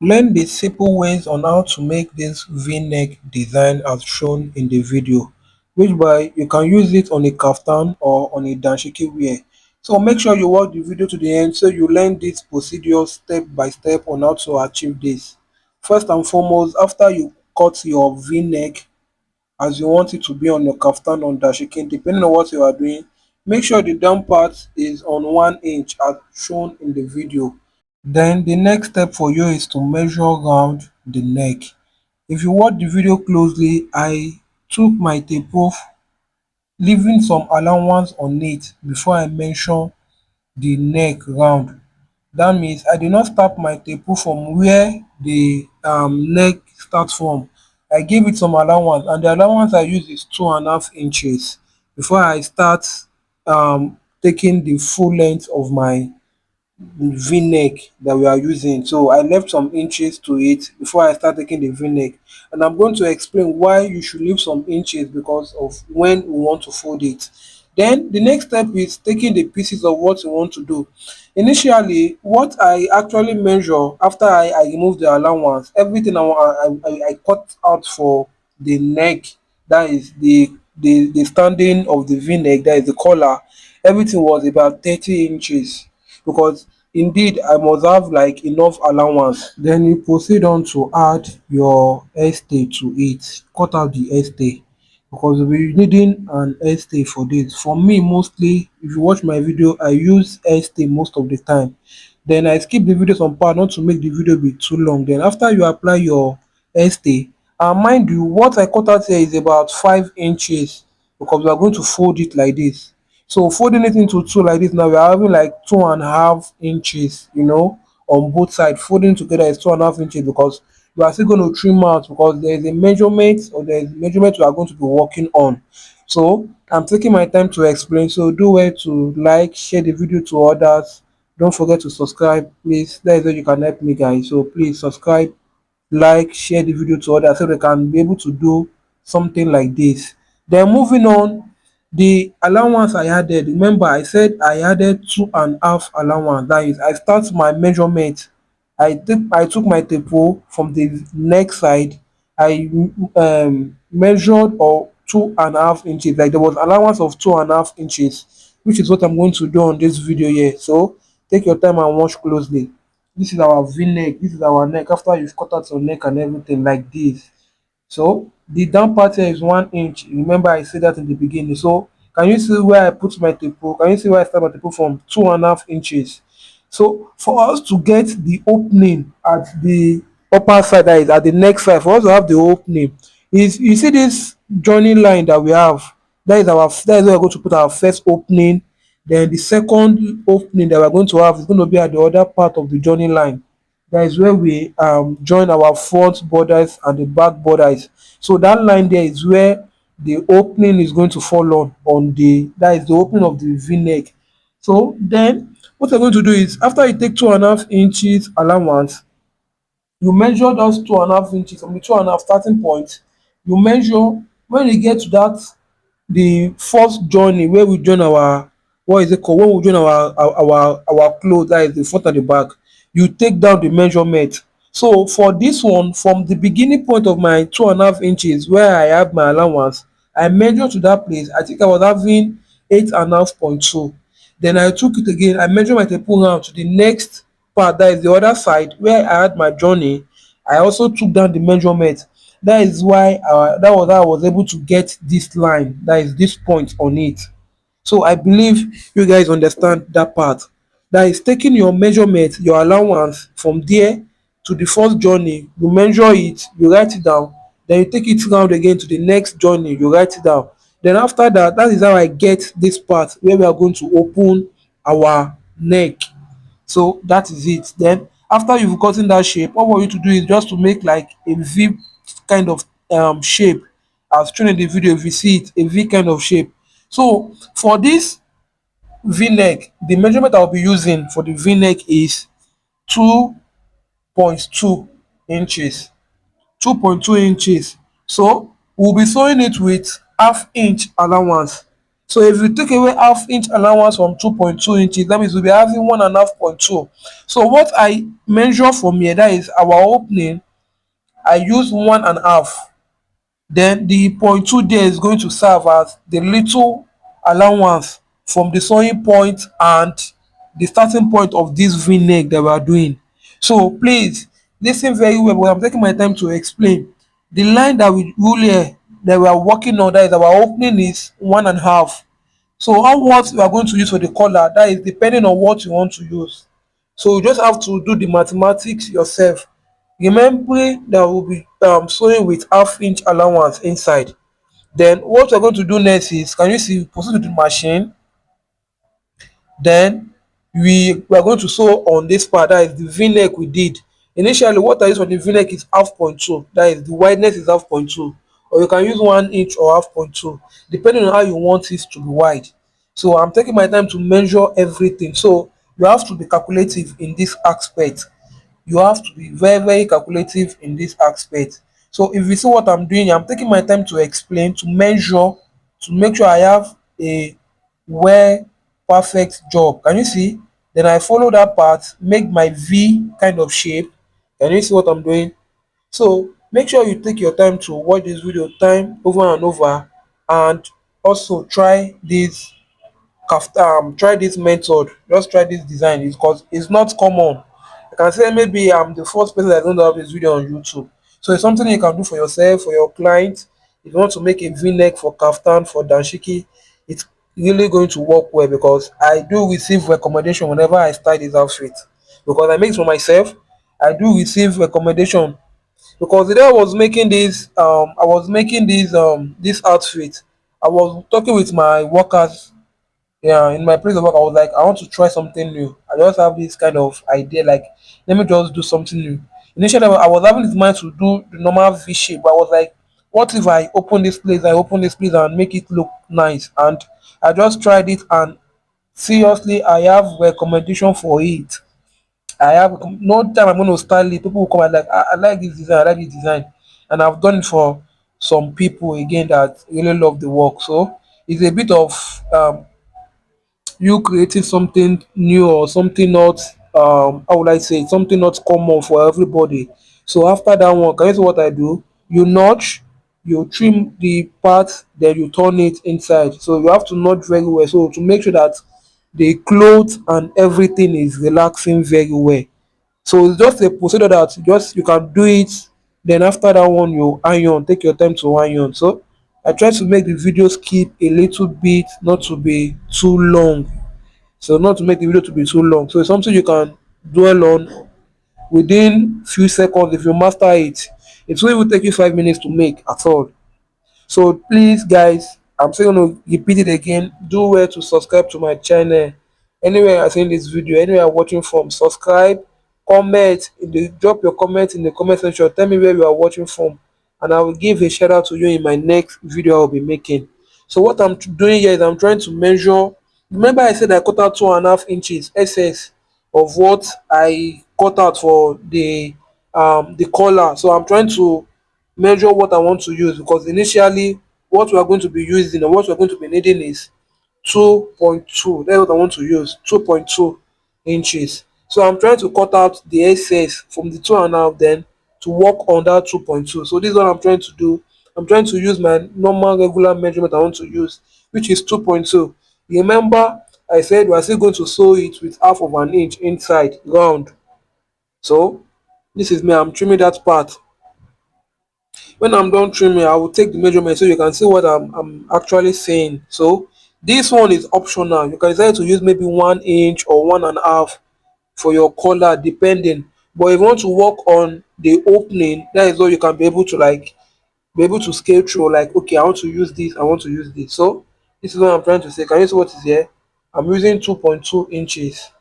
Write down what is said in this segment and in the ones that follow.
Learn the simple ways on how to make this V-neck design as shown in the video, which by you can use it on a kaftan or on a dashiki wear. So make sure you watch the video to the end so you learn this procedure step by step on how to achieve this. First and foremost, after you cut your V-neck as you want it to be on your kaftan or dashiki, depending on what you are doing, make sure the down part is on 1 inch as shown in the video. Then the next step for you is to measure round the neck. If you watch the video closely, I took my tape off, leaving some allowance on it before I measure the neck round. That means I did not start my tape from where the neck starts from. I gave it some allowance, and the allowance I use is 2.5 inches before I start taking the full length of my V-neck that we are using. So I left some inches to it before I start taking the V-neck, and I'm going to explain why you should leave some inches because of when we want to fold it. Then the next step is taking the pieces of what you want to do. Initially, what I actually measure after I remove the allowance, everything I cut out for the neck, that is the standing of the V-neck, that is the collar, everything was about 30 inches because indeed I must have like enough allowance. Then you proceed on to add your stay to it. Cut out the stay because we'll be needing an stay for this. For me, mostly, if you watch my video, I use stay most of the time. Then I skip the video some part not to make the video be too long. Then after you apply your stay, and mind you, what I cut out here is about 5 inches because we are going to fold it like this. So folding it into two like this, now we are having like 2.5 inches, on both sides. Folding together is 2.5 inches because we are still going to trim out because there is a measurement or there is measurement we are going to be working on. So I'm taking my time to explain. So do well to like, share the video to others. Don't forget to subscribe, please. That is how you can help me, guys. So please subscribe, like, share the video to others so they can be able to do something like this. Then moving on, the allowance I added, remember I said I added 2.5 allowance. That is, I start my measurement. I took my tape from the neck side. I measured or 2.5 inches. Like there was allowance of 2.5 inches, which is what I'm going to do on this video here. So take your time and watch closely. This is our V-neck. This is our neck after you've cut out your neck and everything like this. So the down part here is 1 inch. Remember I said that in the beginning. So can you see where I put my tape? Can you see where I start my tape from? 2.5 inches. So for us to get the opening at the upper side, that is at the neck side, for us to have the opening, is you see this joining line that we have. That is where we're going to put our first opening. Then the second opening that we're going to have is going to be at the other part of the joining line. That is where we join our front borders and the back borders. So that line there is where the opening is going to fall on the that is the opening of the V-neck. So then what I'm going to do is after you take 2.5 inches allowance, you measure those 2.5 inches from the 2.5 starting point. You measure when you get to that the first journey where we join our what is it called when we join our clothes, that is the front and the back, you take down the measurement. So for this one, from the beginning point of my 2.5 inches where I have my allowance, I measure to that place. I think I was having 8.5.2. Then I took it again, I measure my tape round to the next part, that is the other side where I had my journey. I also took down the measurement. That is why that was how I was able to get this line, that is this point on it. So I believe you guys understand that part. That is taking your measurement, your allowance from there to the first journey, you measure it, you write it down, then you take it round again to the next journey, you write it down. Then after that, that is how I get this part where we are going to open our neck. So that is it. Then after you've gotten that shape, what we want you to do is just to make like a V kind of shape as shown in the video. If you see it, a V kind of shape. So for this V-neck, the measurement I'll be using for the V-neck is 2.2 inches. 2.2 inches. So we'll be sewing it with half inch allowance. So if you take away half-inch allowance from 2.2 inches, that means we'll be having 1.5.2. So what I measure from here, that is our opening, I use 1.5. Then the point 2 there is going to serve as the little allowance from the sewing point and the starting point of this v-neck that we are doing. So please listen very well, but I'm taking my time to explain. The line that we rule here, that we are working on, that is our opening, is 1.5. So how what we are going to use for the collar, that is depending on what you want to use. So you just have to do the mathematics yourself. Remembering that we'll be sewing with half-inch allowance inside. Then what we're going to do next is, can you see, proceed to the machine. Then we are going to sew on this part, that is the v-neck we did. Initially what I use for the v-neck is 0.5, that is the wideness is 0.5, or you can use 1 inch or 0.5 depending on how you want it to be wide. So I'm taking my time to measure everything, so you have to be calculative in this aspect. You have to be very calculative in this aspect. So if you see what I'm doing, I'm taking my time to explain, to measure, to make sure I have a well perfect job. Can you see? Then I follow that part, make my V kind of shape. Can you see what I'm doing? So make sure you take your time to watch this video time over and over, and also try this try this method, just try this design, because it's not common. I can say maybe I'm the first person that don't have this video on YouTube. So it's something you can do for yourself, for your client. If you want to make a v-neck for kaftan, for dashiki, it's really going to work well, because I do receive recommendation whenever I style this outfit, because I make it for myself. I do receive recommendation, because the day I was making this outfit, I was talking with my workers. Yeah, in my place of work, I was like, I want to try something new. I just have this kind of idea, like, let me just do something new. Initially, I was having this mind to do the normal V shape, but I was like, what if I open this place and make it look nice? And I just tried it, and seriously, I have recommendation for it. I have no time I'm going to style it. People will come and like, I like this design, I like this design, and I've done it for some people again that really love the work. So it's a bit of you creating something new, or something not how would I say it, something not common for everybody. So after that one, can you see what I do? You notch, you trim the part, then you turn it inside. So you have to notch very well, so to make sure that the clothes and everything is relaxing very well. So it's just a procedure that you can do it. Then after that one, you iron, take your time to iron. So I try to make the videos keep a little bit, not to be too long, so not to make the video to be too long. So it's something you can dwell on within few seconds. If you master it, it won't even take you 5 minutes to make at all. So please guys, I'm still going to repeat it again, do well to subscribe to my channel. Anywhere you're seeing this video, anywhere you're watching from, subscribe, comment in the drop your comment in the comment section, tell me where you are watching from, and I will give a shout out to you in my next video I'll be making. So what I'm doing here is I'm trying to measure. Remember I said I cut out 2.5 inches excess of what I cut out for the collar. So I'm trying to measure what I want to use, because initially what we are going to be using, or what we're going to be needing, is 2.2. That's what I want to use, 2.2 inches. So I'm trying to cut out the excess from the 2.5, then to work on that 2.2. So this is what I'm trying to do. I'm trying to use my normal regular measurement I want to use, which is 2.2. Remember I said we are still going to sew it with half of an inch inside round. So this is me, I'm trimming that part. When I'm done trimming, I will take the measurement so you can see what I'm actually saying. So this one is optional. You can decide to use maybe 1 inch or 1.5 for your collar, depending. But if you want to work on the opening, that is all you can be able to, like, be able to scale through, like, okay, I want to use this, I want to use this. So this is what I'm trying to say. Can you see what is here? I'm using 2.2 inches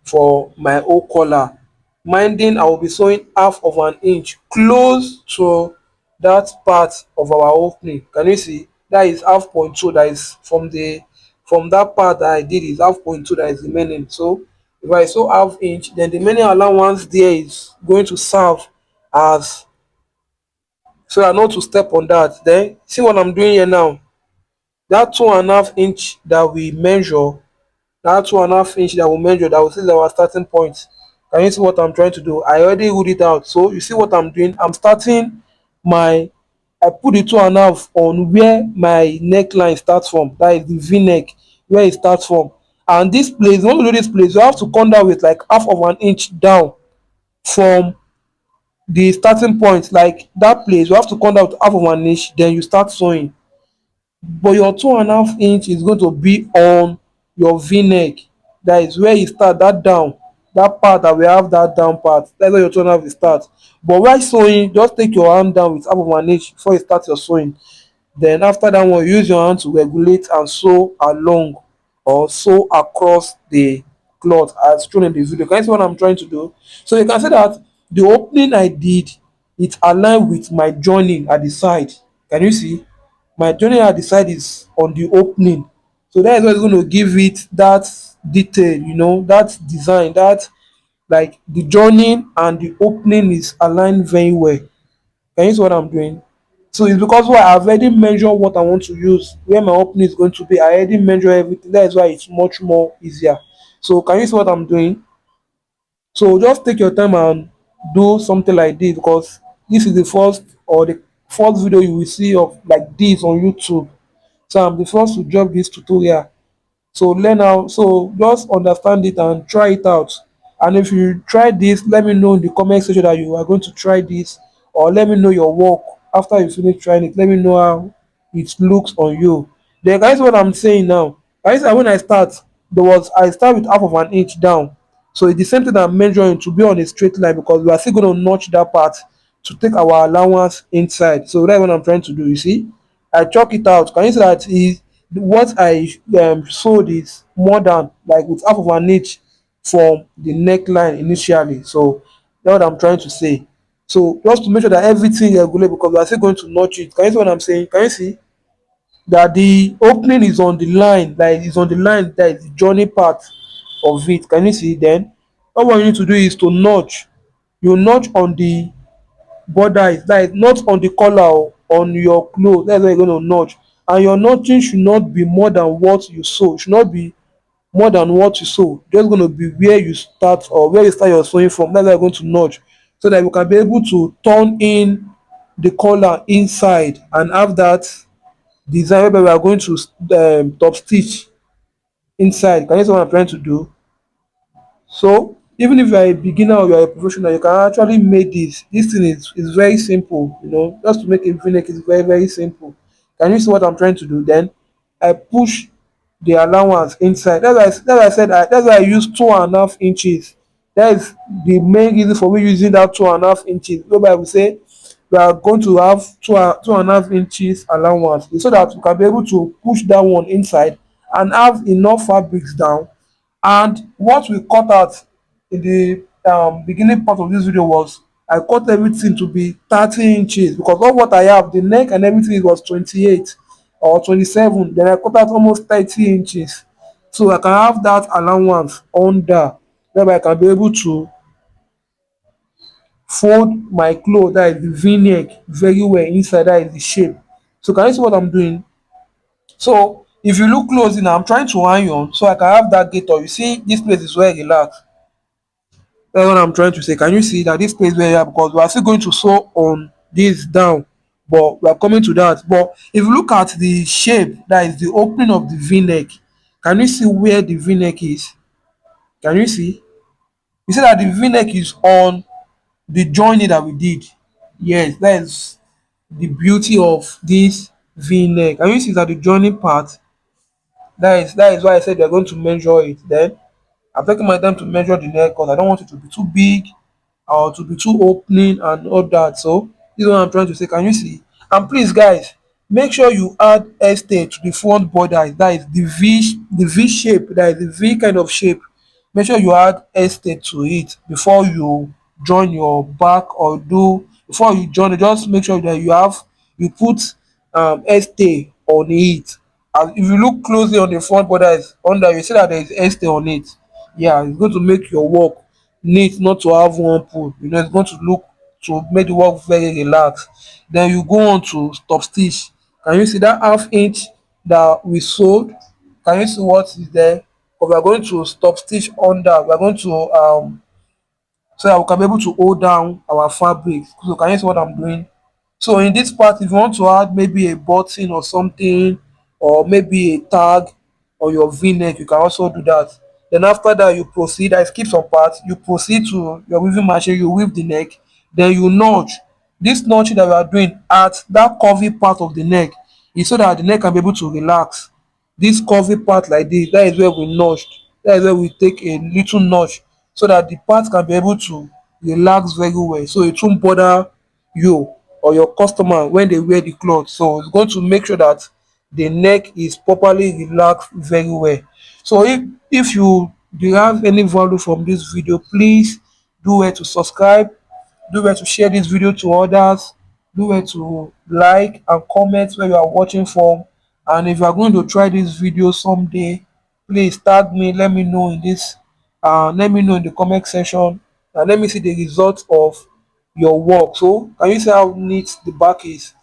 for my whole collar. Minding I will be sewing half of an inch close to that part of our opening. Can you see? That is half point two, that is from that part that I did, is half point two that is remaining. So if I sew half inch, then the remaining allowance there is going to serve as, so I know to step on that. Then see what I'm doing here now. that 2.5 inch that we measure, that 2.5 inch that we measure, that will see our starting point. Can you see what I'm trying to do? I already ruled it out. So you see what I'm doing? I'm starting my, I put the 2.5 on where my neckline starts from. That is the V-neck, where it starts from. And this place, when you do this place, you have to come down with like half of an inch down from the starting point. Like that place, you have to come down with half of an inch, then you start sewing. But your 2.5 inch is going to be on your v-neck. That is where you start, that down, that part that we have, that down part, that's where your 2.5 will start. But while sewing, just take your hand down with half of an inch before you start your sewing. Then after that one, use your hand to regulate and sew along or sew across the cloth as shown in the video. Can you see what I'm trying to do? So you can see that the opening I did, it aligned with my joining at the side. Can you see? My joining at the side is on the opening. So that is what is going to give it that detail, that design, that like the joining and the opening is aligned very well. Can you see what I'm doing? So it's because why I've already measured what I want to use, where my opening is going to be. I already measure everything. That is why it's much more easier. So can you see what I'm doing? So just take your time and do something like this, because this is the first or the first video you will see of like this on YouTube. So I'm the first to drop this tutorial. So learn how, so just understand it and try it out. And if you try this, let me know in the comment section that you are going to try this, or let me know your work after you finish trying it. Let me know how it looks on you. Then guys, what I'm saying now, guys, when I start, I start with half of an inch down. So it's the same thing I'm measuring to be on a straight line, because we are still going to notch that part to take our allowance inside. So that's what I'm trying to do. You see, I chalk it out. Can you see that is what I sewed is more than like with half of an inch from the neckline initially. So that's what I'm trying to say. So just to make sure that everything regulate, because we are still going to notch it. Can you see what I'm saying? Can you see that the opening is on the line, like it's on the line, that is the journey part of it? Can you see? Then all what you need to do is to notch. You notch on the border, is that is not on the collar or on your cloth. That's where you're going to notch. And your notching should not be more than what you sew. Should not be more than what you sew. Just going to be where you start, or where you start your sewing from. That's why you're going to notch, so that you can be able to turn in the collar inside and have that design where we are going to top stitch inside. Can you see what I'm trying to do? So even if you are a beginner or you are a professional, you can actually make this. This thing is very simple, Just to make a v-neck is very, very simple. Can you see what I'm trying to do? Then I push the allowance inside. That's why I use 2.5 inches. That is the main reason for me using that 2.5 inches. Whereby we say we are going to have 2.5 inches allowance, so that we can be able to push that one inside and have enough fabrics down. And what we cut out in the beginning part of this video was, I cut everything to be 30 inches, because of what I have, the neck and everything was 28 or 27. Then I cut out almost 30 inches, so I can have that allowance under, whereby I can be able to fold my cloth, that is the v-neck, very well inside. That is the shape. So can you see what I'm doing? So if you look closely now, I'm trying to iron so I can have that gator. You see, this place is very relaxed. That's what I'm trying to say. Can you see that this place is very relaxed? Because we are still going to sew on this down, but we are coming to that. But if you look at the shape, that is the opening of the v-neck, can you see where the v-neck is? Can you see? You see that the v-neck is on the joining that we did. Yes, that is the beauty of this v-neck. Can you see that the joining part, that is why I said we are going to measure it. Then I'm taking my time to measure the neck, because I don't want it to be too big or to be too opening and all that. So this is what I'm trying to say. Can you see? And please guys, make sure you add stay to the front border. That is the v shape, that is the v kind of shape. Make sure you add stay to it before you join your back, or do before you join it. Just make sure that you put stay on it. And if you look closely on the front border is under, you see that there is stay on it. Yeah, it's going to make your work neat, not to have one pull. It's going to look, to make the work very relaxed. Then you go on to top stitch. Can you see that half inch that we sewed. Can you see what is there? But we are going to stop stitch under. We are going to so that we can be able to hold down our fabric. So can you see what I'm doing? So in this part, if you want to add maybe a button or something, or maybe a tag on your V-neck, you can also do that. Then after that, you proceed. I skip some parts. You proceed to your weaving machine. You weave the neck. Then you notch. This notching that we are doing at that curvy part of the neck is so that the neck can be able to relax. This curvy part like this, that is where we notched. That is where we take a little notch so that the part can be able to relax very well. So it won't bother you or your customer when they wear the cloth. So it's going to make sure that the neck is properly relaxed very well. So if you derive any value from this video, please do well to subscribe, do well to share this video to others, do well to like and comment where you are watching from. And if you are going to try this video someday, please tag me, let me know in this let me know in the comment section, and let me see the results of your work. So can you see how neat the back is?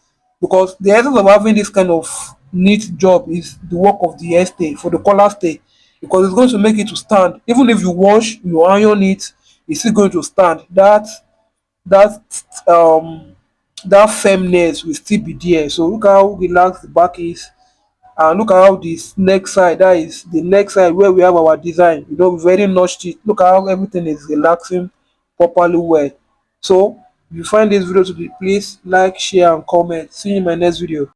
Because the essence of having this kind of neat job is the work of the hair stay for the collar stay, because it's going to make it to stand. Even if you wash, you iron it, it's still going to stand. That um that firmness will still be there. So look how relaxed the back is, and look at how this neck side, that is the neck side where we have our design, we very notched it. Look at how everything is relaxing properly well. So if you find this video to be, please like, share and comment. See you in my next video.